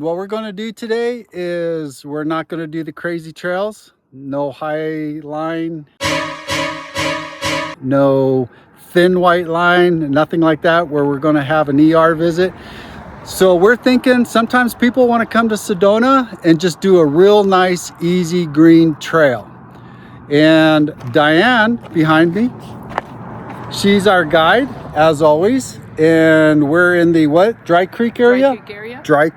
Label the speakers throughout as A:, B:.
A: What we're going to do today is we're not going to do the crazy trails. No Highline, no thin white line, nothing like that, where we're going to have an ER visit. So we're thinking sometimes people want to come to Sedona and just do a real nice, easy green trail. And Diane behind me, she's our guide as always. And we're in the what? Dry Creek area?
B: Dry Creek area.
A: Dry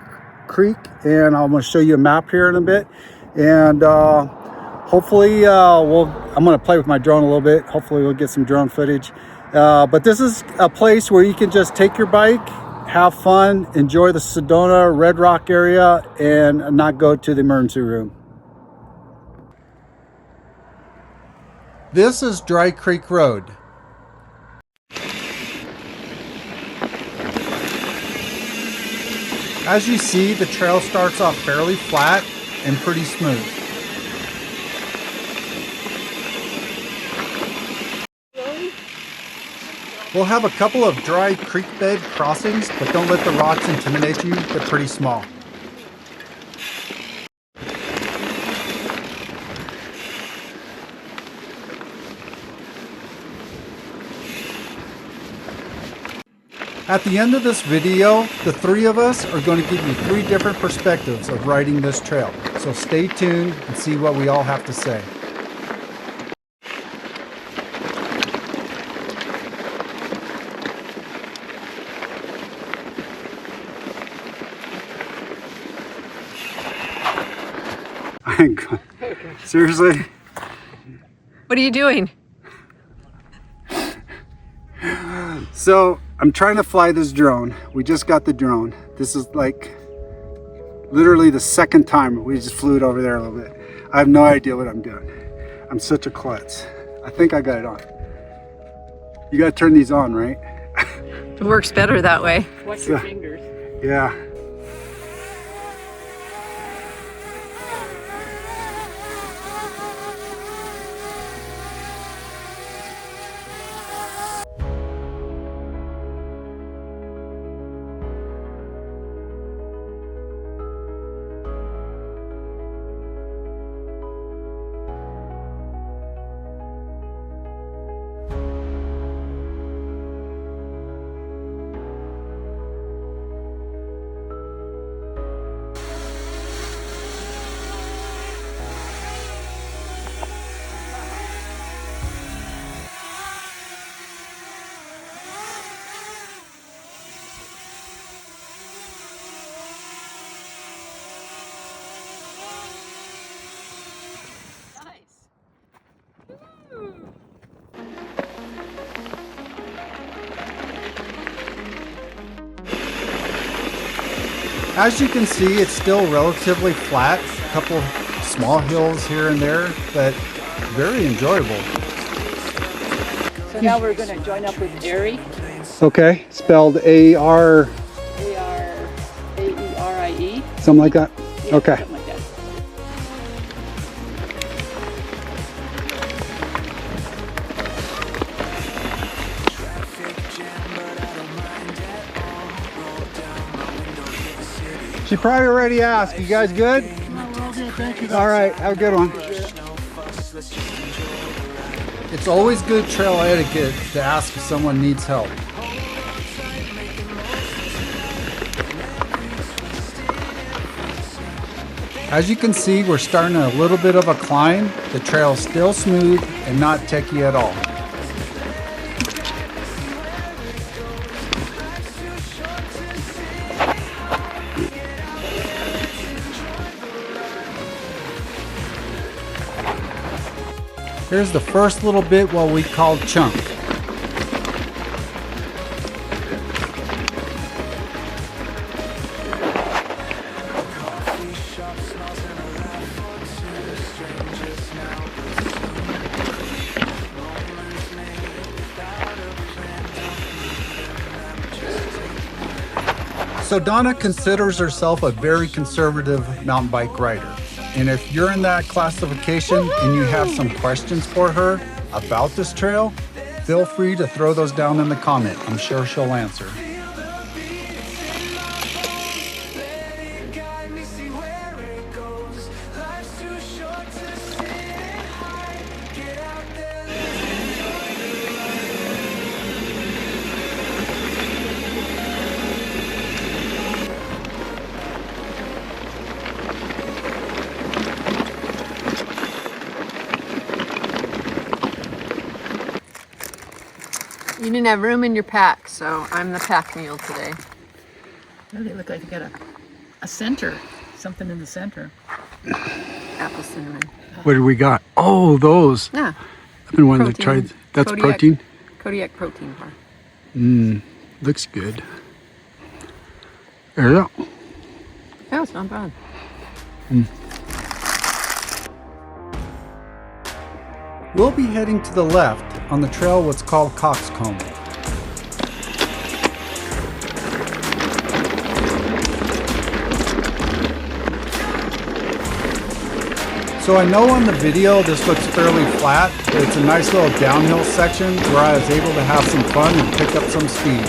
A: Creek. And I'm going to show you a map here in a bit. And hopefully I'm going to play with my drone a little bit. Hopefully we'll get some drone footage. But this is a place where you can just take your bike, have fun, enjoy the Sedona Red Rock area, and not go to the emergency room. This is Dry Creek Road. As you see, the trail starts off fairly flat and pretty smooth. We'll have a couple of dry creek bed crossings, but don't let the rocks intimidate you. They're pretty small. At the end of this video, the three of us are going to give you 3 different perspectives of riding this trail. So stay tuned and see what we all have to say. Seriously?
B: What are you doing?
A: So I'm trying to fly this drone. We just got the drone. This is like literally the second time we just flew it over there a little bit. I have no idea what I'm doing. I'm such a klutz. I think I got it on. You got to turn these on, right?
B: It works better that way.
C: Watch your fingers.
A: Yeah. As you can see, it's still relatively flat. A couple small hills here and there, but very enjoyable.
C: So now we're going to join up with Ari.
A: Okay, spelled A-R...
C: A-R-A-E-R-I-E.
A: Something like that?
C: Yeah,
A: okay.
C: Something like that.
A: She probably already asked. You guys good?
D: No, we're all good. Thank you.
A: All right, have a good one. It's always good trail etiquette to ask if someone needs help. As you can see, we're starting a little bit of a climb. The trail's still smooth and not techy at all. Here's the first little bit what we call chunk. So Donna considers herself a very conservative mountain bike rider. And if you're in that classification and you have some questions for her about this trail, feel free to throw those down in the comment. I'm sure she'll answer.
E: see where it goes. Life's too short to sit and hide. Get out there, let's enjoy the
B: You didn't have room in your pack, so I'm the pack mule today.
C: Oh, they look like they got a center, something in the center.
B: Apple cinnamon.
A: What do we got? Oh, those.
B: Yeah,
A: I've been wanting to
B: Protein.
A: try. That's
B: Kodiak.
A: protein.
B: Kodiak protein bar.
A: Looks good. There you go.
B: Yeah, it's not bad.
A: We'll be heading to the left on the trail what's called Coxcomb. So I know on the video this looks fairly flat, but it's a nice little downhill section where I was able to have some fun and pick up some speed.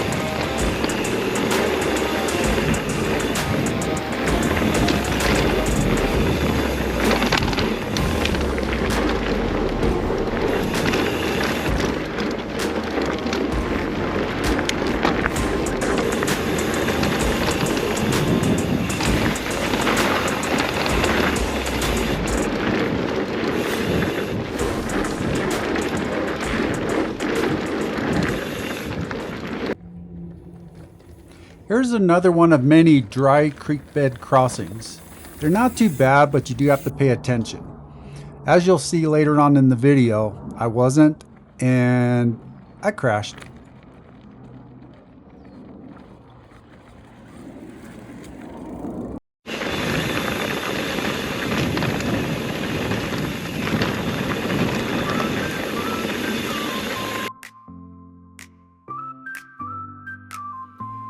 A: Here's another one of many dry creek bed crossings. They're not too bad, but you do have to pay attention. As you'll see later on in the video, I wasn't, and I crashed.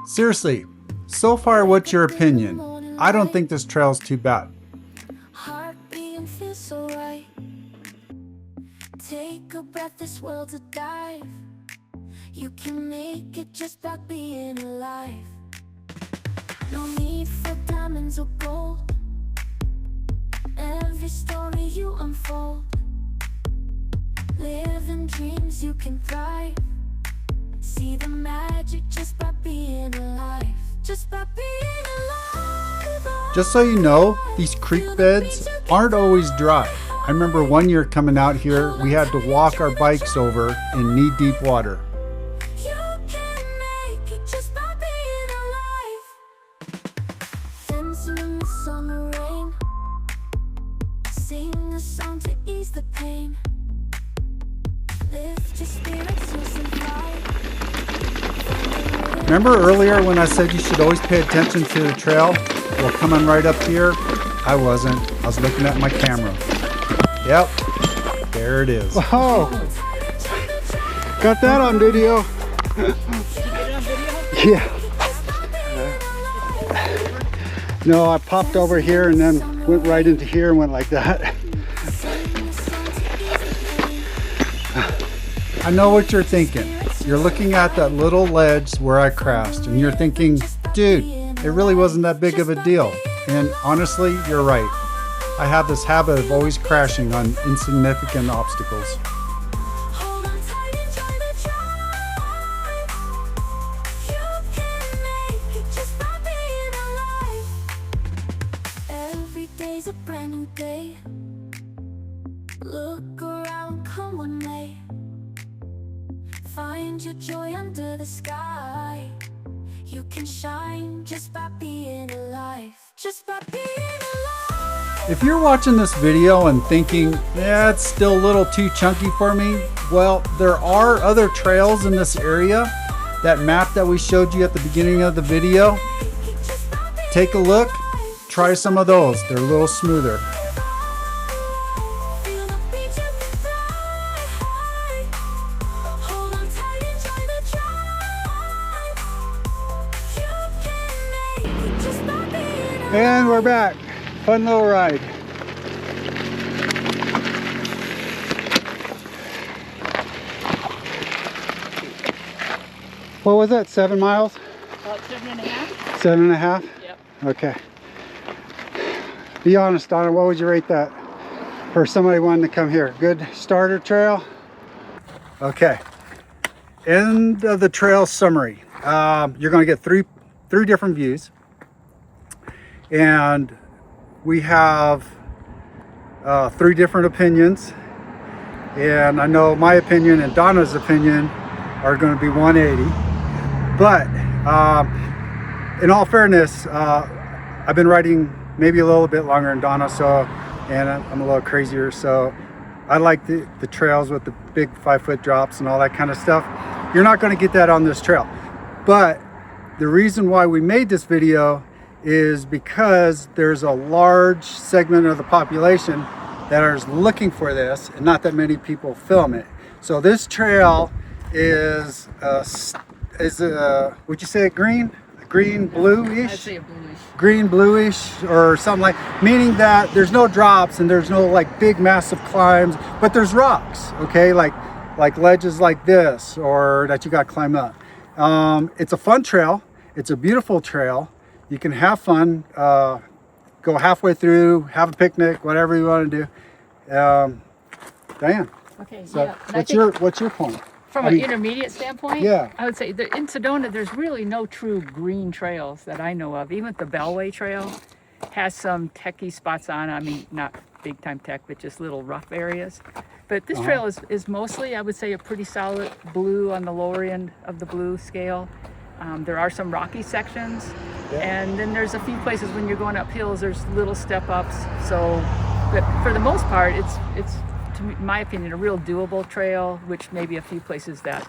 A: Seriously, so far what's your opinion? I don't think this trail's too bad.
E: heart beating feels so right. Take a breath, this world's a dive. You can make it just by being alive. No need for diamonds or gold. Every story you unfold. Living dreams you can thrive. See the magic just by being alive. Just by being alive.
A: Just so you know, these creek beds aren't always dry. I remember one year coming out here, we had to walk our bikes over in knee-deep water.
E: You can make it just by being alive. Dancing in the summer rain. Sing a song to ease the pain. Lift your spirits, you'll survive.
A: Remember earlier when I said you should always pay attention to the trail? Well, coming right up here, I wasn't. I was looking at my camera. Yep, there it is. Oh, got that on video. Yeah. No, I popped over here and then went right into here and went like that. I know what you're thinking. You're looking at that little ledge where I crashed and you're thinking, dude, it really wasn't that big of a deal. And honestly, you're right. I have this habit of always crashing on insignificant obstacles.
E: Hold on tight, enjoy the drive. You can make it just by being alive. Every day's a brand new day. Look around, come what may. Find your joy under the sky. You can shine just by being alive. Just by being alive.
A: If you're watching this video and thinking, yeah, it's still a little too chunky for me, well, there are other trails in this area. That map that we showed you at the beginning of the video, take a look, try some of those. They're a little smoother.
E: Feel the beat of the fly. Hold on tight, enjoy the drive. You can make it just by being alive.
A: And we're back. Fun little ride. What was that, 7 miles?
C: About 7.5.
A: 7.5?
C: Yep.
A: Okay. Be honest, Donna, what would you rate that for somebody wanting to come here? Good starter trail? Okay. End of the trail summary. You're going to get three different views, and we have 3 different opinions, and I know my opinion and Donna's opinion are going to be 180, but in all fairness, I've been riding maybe a little bit longer than Donna, so, and I'm a little crazier, so I like the trails with the big 5-foot drops and all that kind of stuff. You're not going to get that on this trail, but the reason why we made this video is because there's a large segment of the population that are looking for this, and not that many people film it. So this trail is would you say it green bluish?
C: I'd say a bluish.
A: Green bluish or something, like, meaning that there's no drops and there's no like big massive climbs, but there's rocks, okay, like ledges like this, or that you got to climb up. It's a fun trail. It's a beautiful trail. You can have fun, go halfway through, have a picnic, whatever you want to do. Diane,
C: Okay,
A: so
C: yeah. And I think
A: what's your point?
C: from
A: I
C: an
A: mean,
C: intermediate standpoint,
A: Yeah.
C: I would say that in Sedona, there's really no true green trails that I know of. Even the Bellway Trail has some techie spots on. I mean, not big time tech, but just little rough areas. But this trail is mostly, I would say, a pretty solid blue on the lower end of the blue scale. There are some rocky sections, and then there's a few places when you're going up hills, there's little step ups. So, but for the most part, it's to me, in my opinion, a real doable trail, which maybe a few places that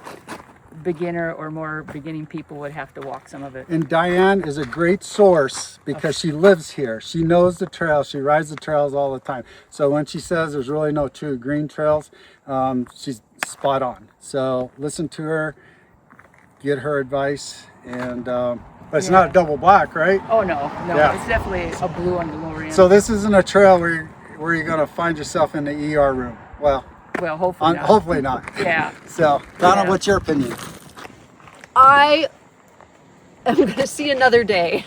C: beginner or more beginning people would have to walk some of it.
A: And Diane is a great source because she lives here. She knows the trails. She rides the trails all the time. So when she says there's really no true green trails, she's spot on. So listen to her, get her advice, and but it's not a double black, right?
C: Oh no,
A: Yeah.
C: it's definitely a blue on the lower end.
A: So this isn't a trail where you're going to find yourself in the ER room. Well,
C: hopefully not.
A: hopefully not.
C: Yeah.
A: So Donna,
C: Yeah.
A: what's your opinion?
B: I am going to see another day.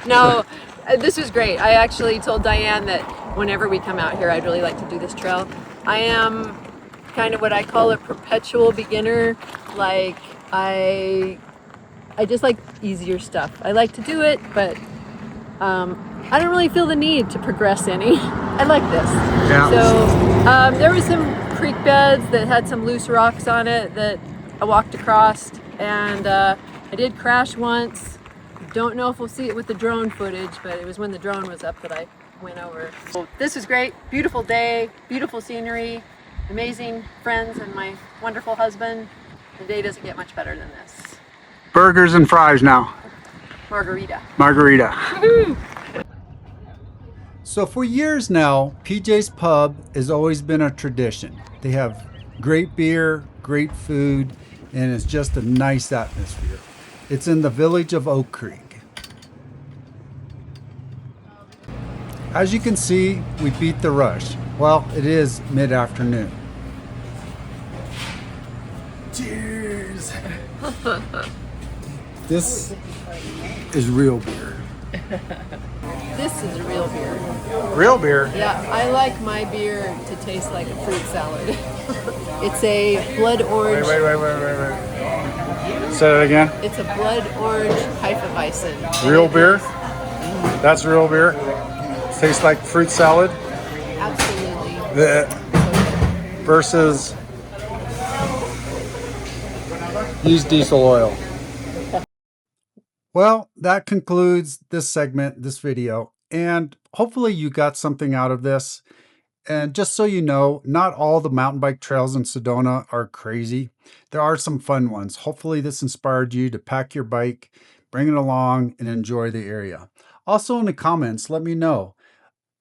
B: No, this was great. I actually told Diane that whenever we come out here, I'd really like to do this trail. I am kind of what I call a perpetual beginner. Like, I just like easier stuff. I like to do it, but I don't really feel the need to progress any. I like this.
A: Yeah.
B: So there was some creek beds that had some loose rocks on it that I walked across, and I did crash once. Don't know if we'll see it with the drone footage, but it was when the drone was up that I went over. So this is great. Beautiful day, beautiful scenery, amazing friends, and my wonderful husband. The day doesn't get much better than this.
A: Burgers and fries now.
B: Margarita.
A: Margarita. So for years now, PJ's Pub has always been a tradition. They have great beer, great food, and it's just a nice atmosphere. It's in the village of Oak Creek. As you can see, we beat the rush. Well, it is mid-afternoon. Cheers! This is real beer.
B: This is a real beer.
A: Real beer?
B: Yeah, I like my beer to taste like a fruit salad. It's a blood orange.
A: Wait. Say that again.
B: It's a blood orange Hefeweizen.
A: Real beer? That's real beer? Tastes like fruit salad?
B: Absolutely.
A: Versus used diesel oil. Well, that concludes this segment, this video, and hopefully you got something out of this. And just so you know, not all the mountain bike trails in Sedona are crazy. There are some fun ones. Hopefully this inspired you to pack your bike, bring it along, and enjoy the area. Also in the comments, let me know.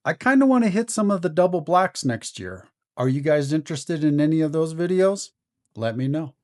A: I kind of want to hit some of the double blacks next year. Are you guys interested in any of those videos? Let me know.